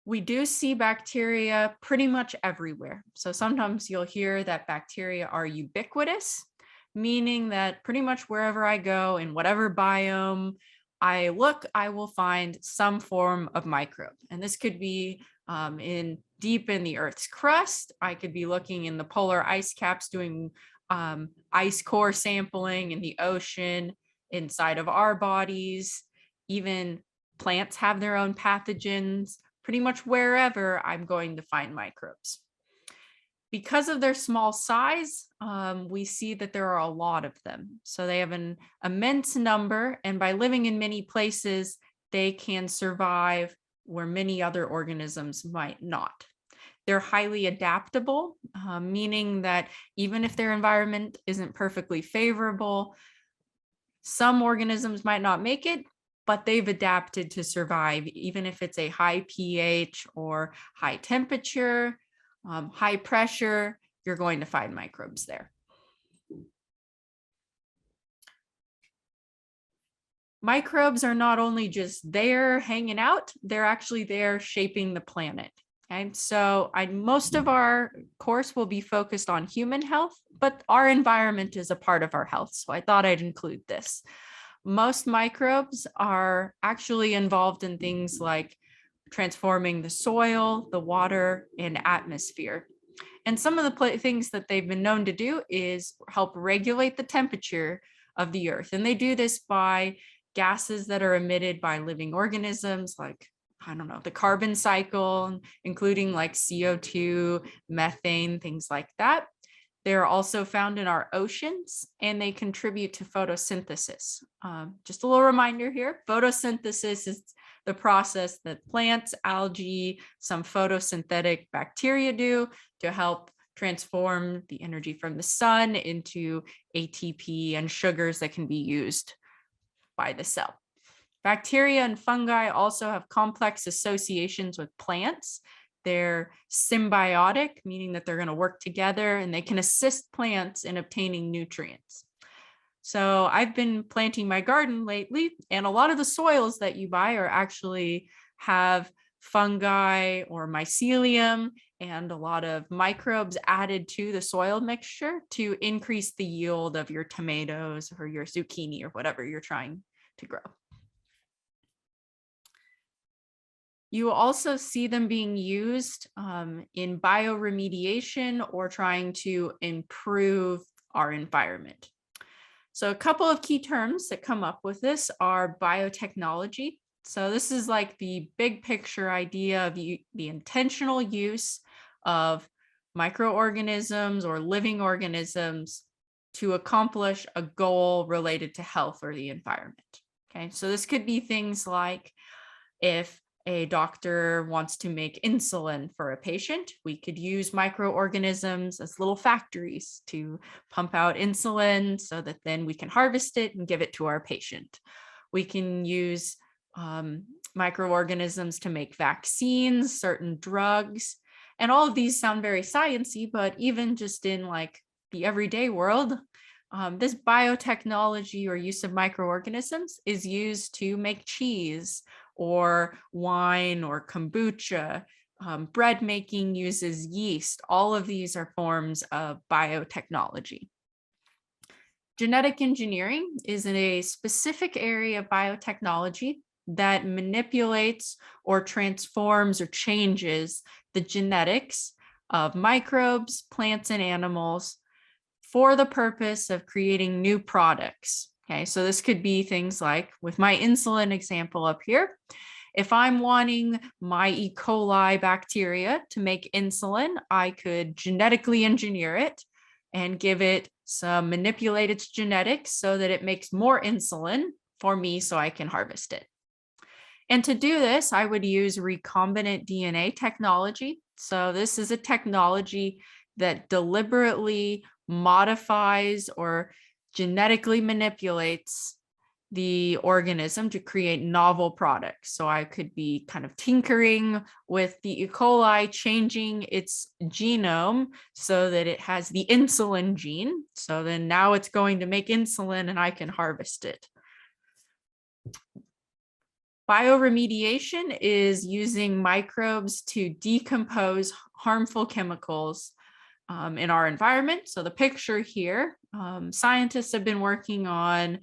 We do see bacteria pretty much everywhere. So sometimes you'll hear that bacteria are ubiquitous, meaning that pretty much wherever I go in whatever biome I look, I will find some form of microbe. And this could be in deep in the Earth's crust. I could be looking in the polar ice caps, doing ice core sampling in the ocean, inside of our bodies. Even plants have their own pathogens. Pretty much wherever I'm going to find microbes. Because of their small size, we see that there are a lot of them. So they have an immense number, and by living in many places, they can survive where many other organisms might not. They're highly adaptable, meaning that even if their environment isn't perfectly favorable, some organisms might not make it, but they've adapted to survive, even if it's a high pH or high temperature, high pressure, you're going to find microbes there. Microbes are not only just there hanging out, they're actually there shaping the planet. Okay, so most of our course will be focused on human health, but our environment is a part of our health. So I thought I'd include this. Most microbes are actually involved in things like transforming the soil, the water, and atmosphere. And some of the things that they've been known to do is help regulate the temperature of the earth. And they do this by gases that are emitted by living organisms, like, I don't know, the carbon cycle, including like CO2, methane, things like that. They're also found in our oceans, and they contribute to photosynthesis. Just a little reminder here, photosynthesis is the process that plants, algae, some photosynthetic bacteria do to help transform the energy from the sun into ATP and sugars that can be used by the cell. Bacteria and fungi also have complex associations with plants. They're symbiotic, meaning that they're going to work together and they can assist plants in obtaining nutrients. So I've been planting my garden lately, and a lot of the soils that you buy are actually have fungi or mycelium and a lot of microbes added to the soil mixture to increase the yield of your tomatoes or your zucchini or whatever you're trying to grow. You also see them being used in bioremediation or trying to improve our environment. So a couple of key terms that come up with this are biotechnology. So this is like the big picture idea of the intentional use of microorganisms or living organisms to accomplish a goal related to health or the environment. Okay, so this could be things like if a doctor wants to make insulin for a patient, we could use microorganisms as little factories to pump out insulin so that then we can harvest it and give it to our patient. We can use microorganisms to make vaccines, certain drugs, and all of these sound very sciencey, but even just in like the everyday world, this biotechnology or use of microorganisms is used to make cheese or wine or kombucha. Bread making uses yeast. All of these are forms of biotechnology. Genetic engineering is a specific area of biotechnology that manipulates or transforms or changes the genetics of microbes, plants, and animals for the purpose of creating new products. Okay, so this could be things like with my insulin example up here. If I'm wanting my E. coli bacteria to make insulin, I could genetically engineer it and give it some manipulate its genetics so that it makes more insulin for me so I can harvest it. And to do this, I would use recombinant DNA technology. So this is a technology that deliberately modifies or genetically manipulates the organism to create novel products. So I could be kind of tinkering with the E. coli, changing its genome so that it has the insulin gene. So then now it's going to make insulin and I can harvest it. Bioremediation is using microbes to decompose harmful chemicals in our environment. So the picture here, scientists have been working on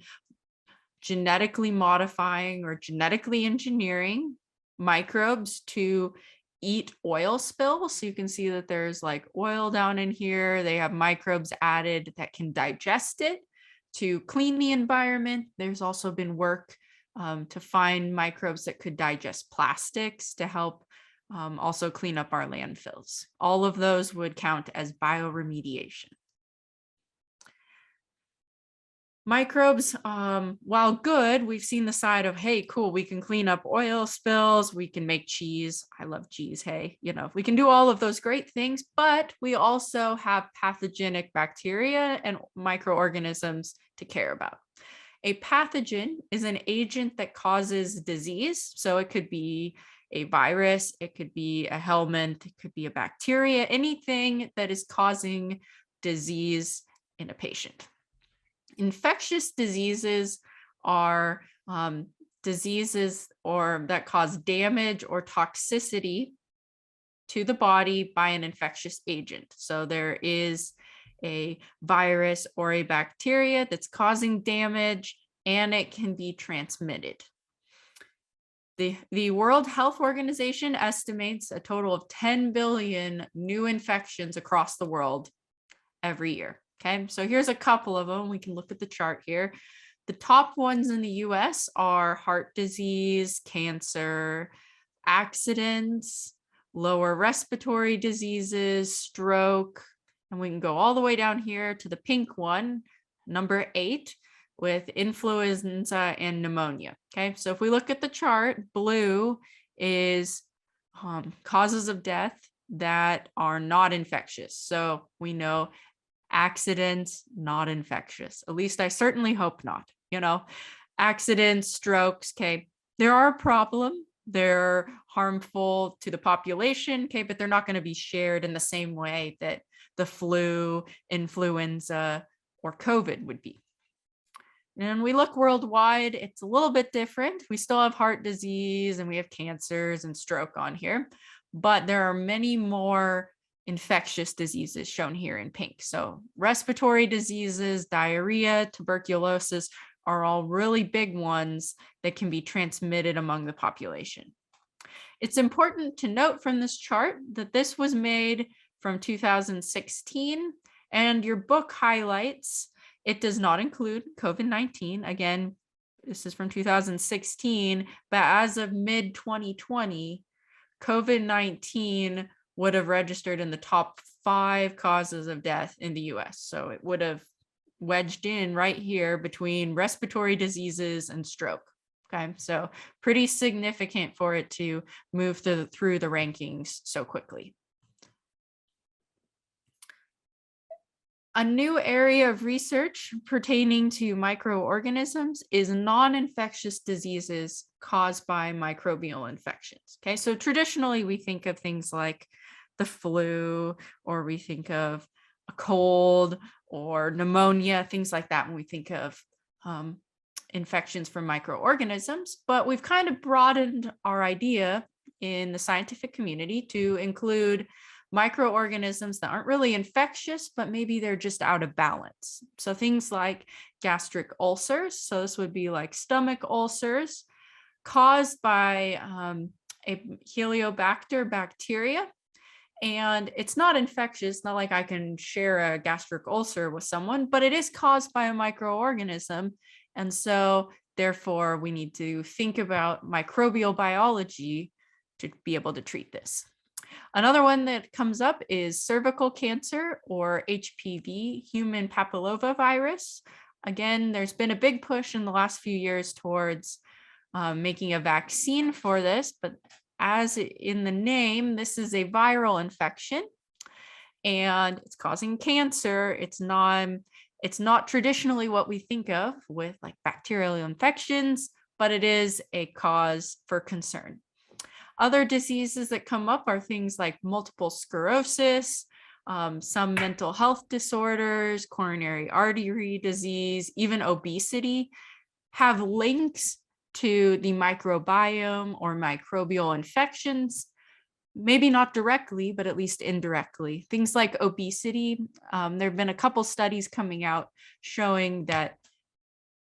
genetically modifying or genetically engineering microbes to eat oil spills. So you can see that there's like oil down in here. They have microbes added that can digest it to clean the environment. There's also been work to find microbes that could digest plastics to help also clean up our landfills. All of those would count as bioremediation. Microbes, while good, we've seen the side of, hey, cool, we can clean up oil spills, we can make cheese. I love cheese, hey, you know, we can do all of those great things, but we also have pathogenic bacteria and microorganisms to care about. A pathogen is an agent that causes disease. So it could be a virus, it could be a helminth, it could be a bacteria, anything that is causing disease in a patient. Infectious diseases are diseases that cause damage or toxicity to the body by an infectious agent. So there is a virus or a bacteria that's causing damage, and it can be transmitted. The World Health Organization estimates a total of 10 billion new infections across the world every year. Okay, so here's a couple of them. We can look at the chart here. The top ones in the US are heart disease, cancer, accidents, lower respiratory diseases, stroke, and we can go all the way down here to the pink one, number 8, with influenza and pneumonia. Okay, so if we look at the chart, blue is causes of death that are not infectious. So we know accidents, not infectious. At least I certainly hope not. You know, accidents, strokes, okay, there are a problem. They're harmful to the population, okay, but they're not going to be shared in the same way that the flu, influenza, or COVID would be. And we look worldwide, it's a little bit different. We still have heart disease and we have cancers and stroke on here, but there are many more infectious diseases shown here in pink. So respiratory diseases, diarrhea, tuberculosis are all really big ones that can be transmitted among the population. It's important to note from this chart that this was made from 2016, and your book highlights it does not include COVID-19. Again, this is from 2016, but as of mid-2020, COVID-19 would have registered in the top 5 causes of death in the US. So it would have wedged in right here between respiratory diseases and stroke. Okay, so pretty significant for it to move through the rankings so quickly. A new area of research pertaining to microorganisms is non-infectious diseases caused by microbial infections. Okay, so traditionally we think of things like the flu, or we think of a cold or pneumonia, things like that when we think of infections from microorganisms, but we've kind of broadened our idea in the scientific community to include microorganisms that aren't really infectious, but maybe they're just out of balance. So things like gastric ulcers, so this would be like stomach ulcers caused by a Helicobacter bacteria. And it's not infectious, not like I can share a gastric ulcer with someone, but it is caused by a microorganism. And so therefore we need to think about microbial biology to be able to treat this. Another one that comes up is cervical cancer, or HPV, human papillomavirus. Again, there's been a big push in the last few years towards making a vaccine for this, but as in the name, this is a viral infection and it's causing cancer. It's not traditionally what we think of with like bacterial infections, but it is a cause for concern. Other diseases that come up are things like multiple sclerosis, some mental health disorders, coronary artery disease, even obesity have links to the microbiome or microbial infections. Maybe not directly, but at least indirectly. Things like obesity. There have been a couple studies coming out showing that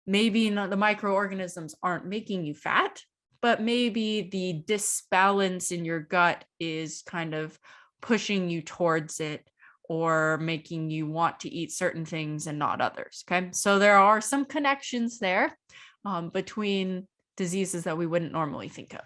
maybe the microorganisms aren't making you fat, but maybe the disbalance in your gut is kind of pushing you towards it or making you want to eat certain things and not others. Okay. So there are some connections there between diseases that we wouldn't normally think of.